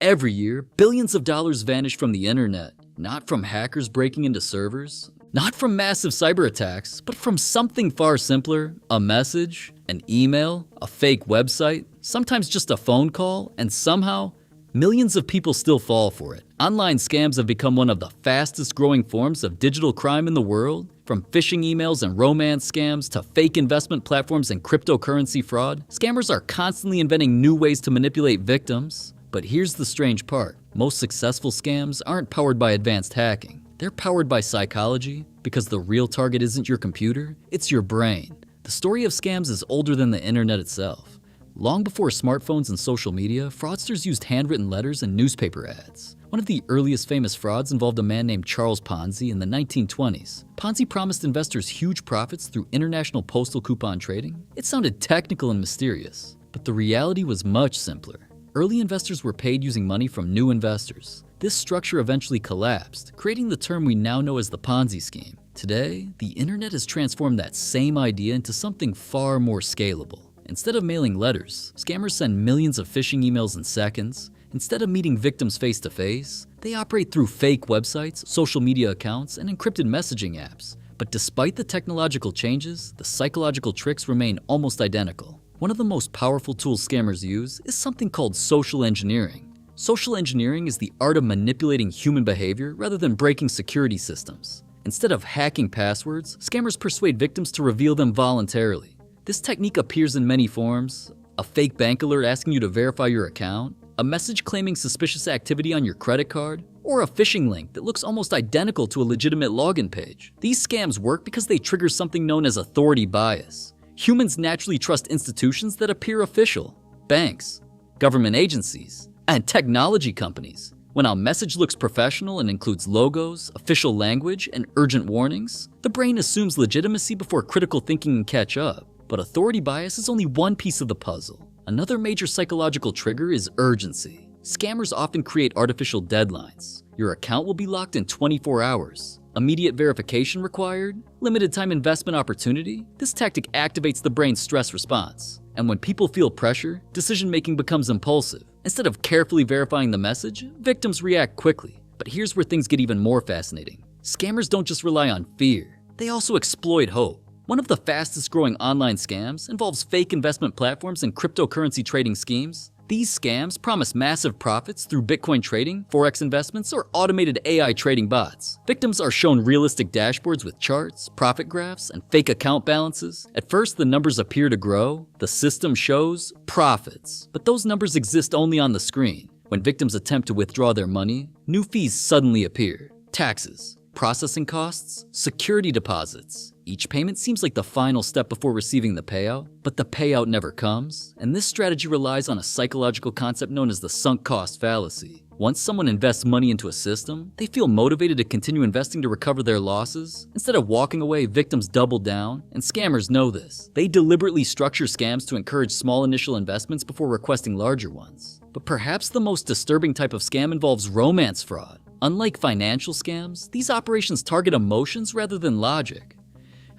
Every year, billions of dollars vanish from the internet, not from hackers breaking into servers, not from massive cyber attacks, but from something far simpler: a message, an email, a fake website, sometimes just a phone call, and somehow, millions of people still fall for it. Online scams have become one of the fastest growing forms of digital crime in the world. From phishing emails and romance scams to fake investment platforms and cryptocurrency fraud, scammers are constantly inventing new ways to manipulate victims. But here's the strange part: most successful scams aren't powered by advanced hacking. They're powered by psychology, because the real target isn't your computer, it's your brain. The story of scams is older than the internet itself. Long before smartphones and social media, fraudsters used handwritten letters and newspaper ads. One of the earliest famous frauds involved a man named Charles Ponzi in the 1920s. Ponzi promised investors huge profits through international postal coupon trading. It sounded technical and mysterious, but the reality was much simpler. Early investors were paid using money from new investors. This structure eventually collapsed, creating the term we now know as the Ponzi scheme. Today, the internet has transformed that same idea into something far more scalable. Instead of mailing letters, scammers send millions of phishing emails in seconds. Instead of meeting victims face to face, they operate through fake websites, social media accounts, and encrypted messaging apps. But despite the technological changes, the psychological tricks remain almost identical. One of the most powerful tools scammers use is something called social engineering. Social engineering is the art of manipulating human behavior rather than breaking security systems. Instead of hacking passwords, scammers persuade victims to reveal them voluntarily. This technique appears in many forms: a fake bank alert asking you to verify your account, a message claiming suspicious activity on your credit card, or a phishing link that looks almost identical to a legitimate login page. These scams work because they trigger something known as authority bias. Humans naturally trust institutions that appear official: banks, government agencies, and technology companies. When a message looks professional and includes logos, official language, and urgent warnings, the brain assumes legitimacy before critical thinking can catch up. But authority bias is only one piece of the puzzle. Another major psychological trigger is urgency. Scammers often create artificial deadlines. Your account will be locked in 24 hours. Immediate verification required? Limited time investment opportunity? This tactic activates the brain's stress response. And when people feel pressure, decision-making becomes impulsive. Instead of carefully verifying the message, victims react quickly. But here's where things get even more fascinating. Scammers don't just rely on fear. They also exploit hope. One of the fastest growing online scams involves fake investment platforms and cryptocurrency trading schemes. These scams promise massive profits through Bitcoin trading, Forex investments, or automated AI trading bots. Victims are shown realistic dashboards with charts, profit graphs, and fake account balances. At first, the numbers appear to grow. The system shows profits, but those numbers exist only on the screen. When victims attempt to withdraw their money, new fees suddenly appear: taxes, processing costs, security deposits. Each payment seems like the final step before receiving the payout, but the payout never comes. And this strategy relies on a psychological concept known as the sunk cost fallacy. Once someone invests money into a system, they feel motivated to continue investing to recover their losses. Instead of walking away, victims double down, and scammers know this. They deliberately structure scams to encourage small initial investments before requesting larger ones. But perhaps the most disturbing type of scam involves romance fraud. Unlike financial scams, these operations target emotions rather than logic.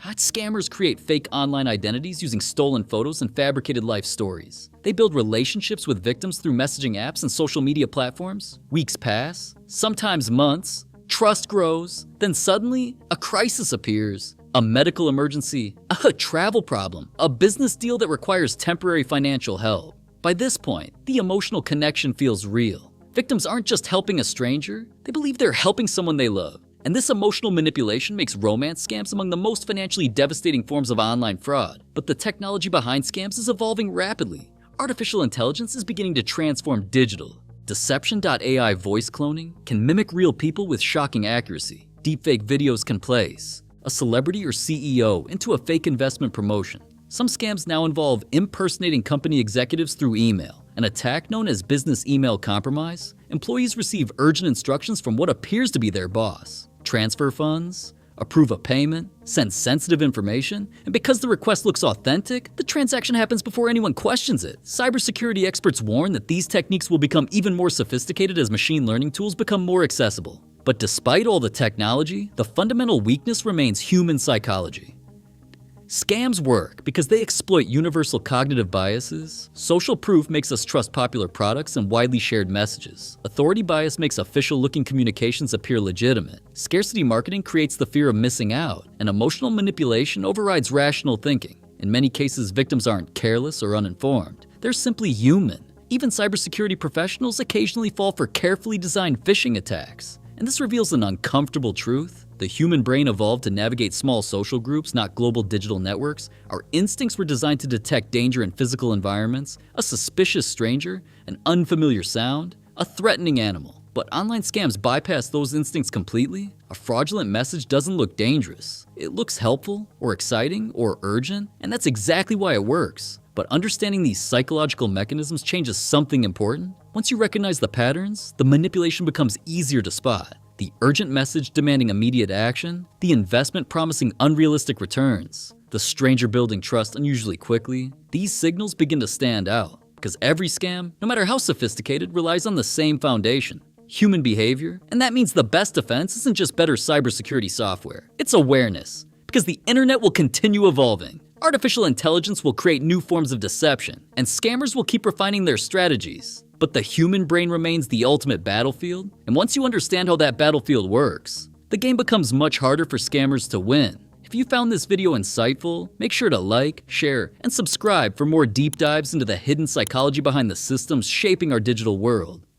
Hot scammers create fake online identities using stolen photos and fabricated life stories. They build relationships with victims through messaging apps and social media platforms. Weeks pass, sometimes months. Trust grows. Then suddenly, a crisis appears. A medical emergency, a travel problem, a business deal that requires temporary financial help. By this point, the emotional connection feels real. Victims aren't just helping a stranger, they believe they're helping someone they love. And this emotional manipulation makes romance scams among the most financially devastating forms of online fraud. But the technology behind scams is evolving rapidly. Artificial intelligence is beginning to transform digital. Deception.ai voice cloning can mimic real people with shocking accuracy. Deepfake videos can place a celebrity or CEO into a fake investment promotion. Some scams now involve impersonating company executives through email. An attack known as business email compromise. Employees receive urgent instructions from what appears to be their boss. Transfer funds, approve a payment, send sensitive information, and because the request looks authentic, the transaction happens before anyone questions it. Cybersecurity experts warn that these techniques will become even more sophisticated as machine learning tools become more accessible. But despite all the technology, the fundamental weakness remains human psychology. Scams work because they exploit universal cognitive biases. Social proof makes us trust popular products and widely shared messages. Authority bias makes official-looking communications appear legitimate. Scarcity marketing creates the fear of missing out, and emotional manipulation overrides rational thinking. In many cases, victims aren't careless or uninformed. They're simply human. Even cybersecurity professionals occasionally fall for carefully designed phishing attacks. And this reveals an uncomfortable truth. The human brain evolved to navigate small social groups, not global digital networks. Our instincts were designed to detect danger in physical environments, a suspicious stranger, an unfamiliar sound, a threatening animal. But online scams bypass those instincts completely. A fraudulent message doesn't look dangerous. It looks helpful, or exciting, or urgent, and that's exactly why it works. But understanding these psychological mechanisms changes something important. Once you recognize the patterns, the manipulation becomes easier to spot. The urgent message demanding immediate action, the investment promising unrealistic returns, the stranger building trust unusually quickly. These signals begin to stand out because every scam, no matter how sophisticated, relies on the same foundation: human behavior. And that means the best defense isn't just better cybersecurity software, it's awareness. Because the internet will continue evolving. Artificial intelligence will create new forms of deception, and scammers will keep refining their strategies. But the human brain remains the ultimate battlefield, and once you understand how that battlefield works, the game becomes much harder for scammers to win. If you found this video insightful, make sure to like, share, and subscribe for more deep dives into the hidden psychology behind the systems shaping our digital world.